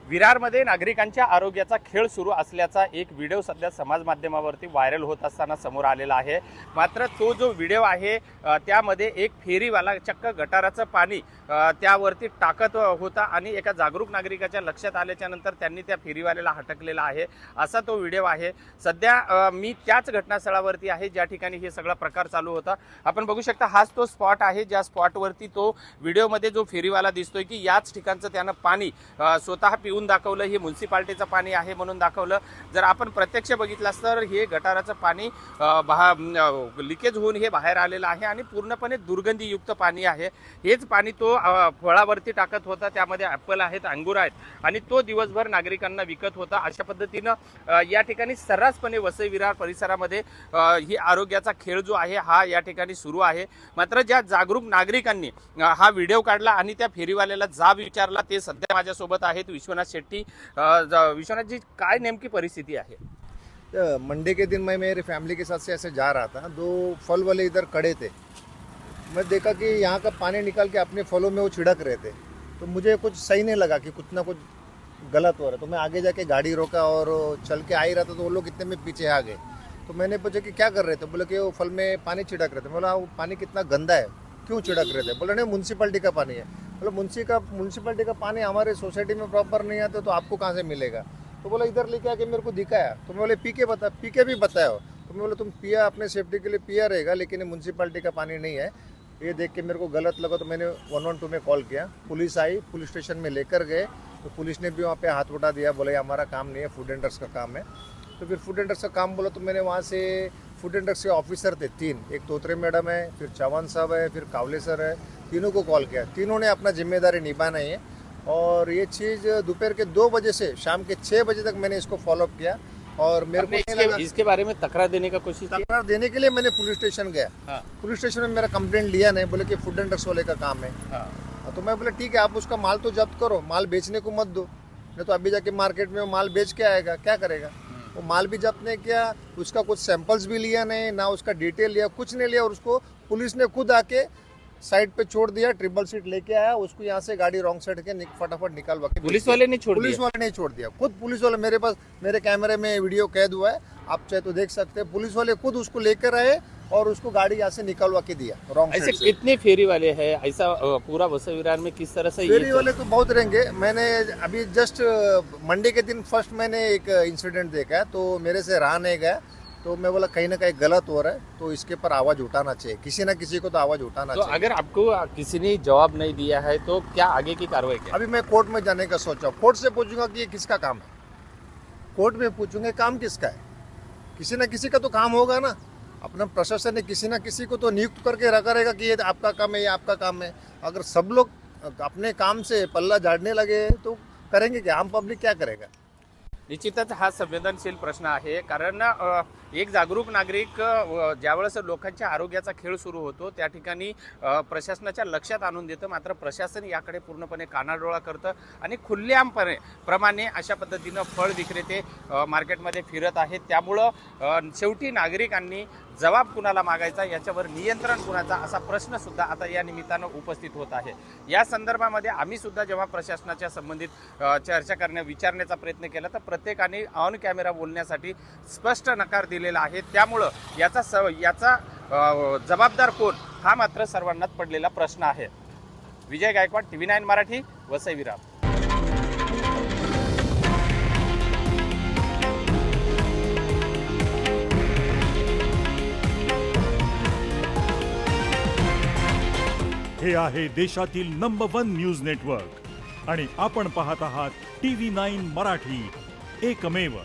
विरारमध्ये नागरिकांच्या आरोग्याचा खेळ सुरू असल्याचा एक व्हिडिओ सध्या समाज माध्यमावरती व्हायरल होत असताना समोर आलेला आहे। मात्र तो जो व्हिडिओ आहे त्यामध्ये एक फेरीवाला चक्क गटाराचं पाणी त्यावरती टाकत होता आणि एका जागरूक नागरिकाच्या लक्षात आल्याच्या नंतर त्यांनी त्या फेरीवाल्याला हटकलेला आहे, असा तो व्हिडिओ आहे। सध्या मी त्याच घटनास्थळावरती आहे ज्या ठिकाणी हे सगळा प्रकार चालू होता। आपण बघू शकता हाच तो स्पॉट आहे ज्या स्पॉटवरती तो व्हिडिओमध्ये जो फेरीवाला दिसतोय की याच ठिकाणचं त्यानं पाणी स्वतः पिऊन दाखवलं। हे म्युन्सिपाल्टीचं पाणी आहे म्हणून दाखवलं। जर आपण प्रत्यक्ष बघितलं तर हे गटाराचं पाणी लिकेज होऊन हे बाहेर आलेलं आहे आणि पूर्णपणे दुर्गंधीयुक्त पाणी आहे। हेच पाणी तो फळावरती टाकत होता, त्यामध्ये ॲपल आहेत, अंगूर आहेत आणि तो दिवसभर नागरिकांना विकत होता। अशा पद्धतीनं या ठिकाणी सर्रासपणे वसई विरार परिसरामध्ये ही आरोग्याचा खेळ जो आहे हा या ठिकाणी सुरू आहे। मात्र ज्या जागरूक नागरिकांनी हा व्हिडिओ काढला आणि त्या फेरीवाल्याला जाब विचारला ते सध्या माझ्यासोबत आहेत विश्वनाथ शेट्टी। विश्वनाथ जी, काय नेमकी परिस्थिती आहे? मंडे के दिन मैं मेरी फैमिली के साथ से ऐसे जा रहा था, दो फल वाले इधर खड़े थे। मैं देखा कि यहाँ का पानी निकाल के अपने फलों में वो छिड़क रहे थे, तो मुझे कुछ सही नहीं लगा कि कुछ ना कुछ गलत हो रहा है। तो मैं आगे जाके गाड़ी रोका और चल के आ ही रहा था, तो वो लोग इतने में पीछे आ गए। तो मैंने पूछा कि क्या कर रहे थे? बोले कि वो फल में पानी छिड़क रहे थे। बोला वो पानी कितना गंदा है, क्यों छिड़क रहे थे? बोले नहीं, म्यूनसिपैलिटी का पानी है। बोले म्यूनसिपैलिटी का पानी हमारे सोसाइटी में प्रॉपर नहीं आता तो आपको कहाँ से मिलेगा? तो बोला इधर लेके आके मेरे को दिखाया। तो मैं बोले पी के भी बताया हो। तो मैं बोला तुम पिया, अपने सेफ्टी के लिए पिया रहेगा, लेकिन म्यूनसिपैलिटी का पानी नहीं है। ये देख के मेरे को गलत लगा तो मैंने 112 में कॉल किया। पुलिस आई, पुलिस स्टेशन में लेकर गए, तो पुलिस ने भी वहाँ पे हाथ उठा दिया, बोले हमारा काम नहीं है, फूड एंड ड्रग्स का काम है। तो फिर फूड एंड ड्रग्स का काम बोला तो मैंने वहाँ से फूड एंड ड्रग्स के ऑफिसर थे 3, एक तोत्रे मैडम है, फिर चौहान साहब है, फिर कावले सर है, तीनों को कॉल किया। तीनों ने अपना जिम्मेदारी निभाना है और ये चीज़ दोपहर के 2 बजे से शाम के 6 बजे तक मैंने इसको फॉलोअप किया। और मेरे को इसके बारे में तकरार देने का कोशिश की? तकरार देने के लिए मैंने पुलिस स्टेशन गया। हाँ। पुलिस स्टेशन में मेरा कंप्लेंट लिया नहीं, बोले कि फूड एंड ड्रग्स वाले का काम है। हाँ। तो मैं बोला ठीक है, आप उसका माल तो जब्त करो, माल बेचने को मत दो, नहीं तो अभी जाके मार्केट में वो माल बेच के आएगा, क्या करेगा? वो माल भी जब्त नहीं किया, उसका कुछ सैंपल्स भी लिया नहीं, ना उसका डिटेल लिया, कुछ नहीं लिया। और उसको पुलिस ने खुद आके साइड पे छोड़ दिया, ट्रिपल सीट लेके आया, उसको यहाँ से गाड़ी रॉन्ग साइड के फटाफट निकालवा के पुलिस वाले ने छोड़ दिया? पुलिस वाले नहीं छोड़ दिया, खुद पुलिस वाले, मेरे पास मेरे कैमरे में वीडियो कैद हुआ है, आप चाहे तो देख सकते हैं। पुलिस वाले खुद उसको लेकर आए और उसको गाड़ी यहाँ से निकलवा के दिया रॉन्ग साइड से। ऐसे कितने फेरी वाले हैं ऐसा पूरा वसई विरार में? किस तरह से फेरी वाले तो बहुत रहेंगे। मैंने अभी जस्ट मंडे के दिन फर्स्ट मैंने एक इंसिडेंट देखा है, तो मेरे से रहा नहीं गया, तो मैं बोला कहीं ना कहीं गलत हो रहा है, तो इसके पर आवाज उठाना चाहिए, किसी ना किसी को तो आवाज उठाना चाहिए। अगर आपको किसी ने जवाब नहीं दिया है तो क्या आगे की कार्रवाई क्या? अभी मैं कोर्ट में जाने का सोचा, कोर्ट से पूछूंगा कि ये किसका काम है, कोर्ट में पूछूंगा काम किसका है, किसी ना किसी का तो काम होगा ना। अपना प्रशासन ने किसी ना किसी को तो नियुक्त करके रखा रहेगा कि ये आपका काम है, ये आपका काम है। अगर सब लोग अपने काम से पल्ला झाड़ने लगे तो करेंगे क्या? आम पब्लिक क्या करेगा? निश्चितच हा संवेदनशील प्रश्न आहे, कारण एक जागरूक नागरिक ज्यावेळेस लोकांच्या आरोग्याचा खेळ सुरू होतो त्या ठिकाणी प्रशासनाच्या लक्षात आणून देतं, मात्र प्रशासन याकडे पूर्णपणे कानाडोळा करतं आणि खुल्लेआमपणे प्रमाणे अशा पद्धतीनं फळ विक्रेते मार्केटमध्ये फिरत आहेत। त्यामुळं शेवटी नागरिकांनी जबाब कुणाला मागायचा, याच्यावर नियंत्रण कुणाचा, असा प्रश्न सुद्धा आता या निमित्तानं उपस्थित होत आहे। या संदर्भामध्ये आम्ही सुद्धा जेव्हा प्रशासनाच्या संबंधित चर्चा विचारण्याचा प्रयत्न केला तर प्रत्येकाने ऑन कॅमेरा बोलण्यासाठी स्पष्ट नकार दिलेला आहे। त्यामुळं याचा जबाबदार कोण हा मात्र सर्वांनाच पडलेला प्रश्न आहे। विजय गायकवाड, TV9 मराठी, वसई विरार। हे आहे देशातील नंबर 1 न्यूज नेटवर्क आणि आपण पाहत आहात TV9 मराठी, एकमेव।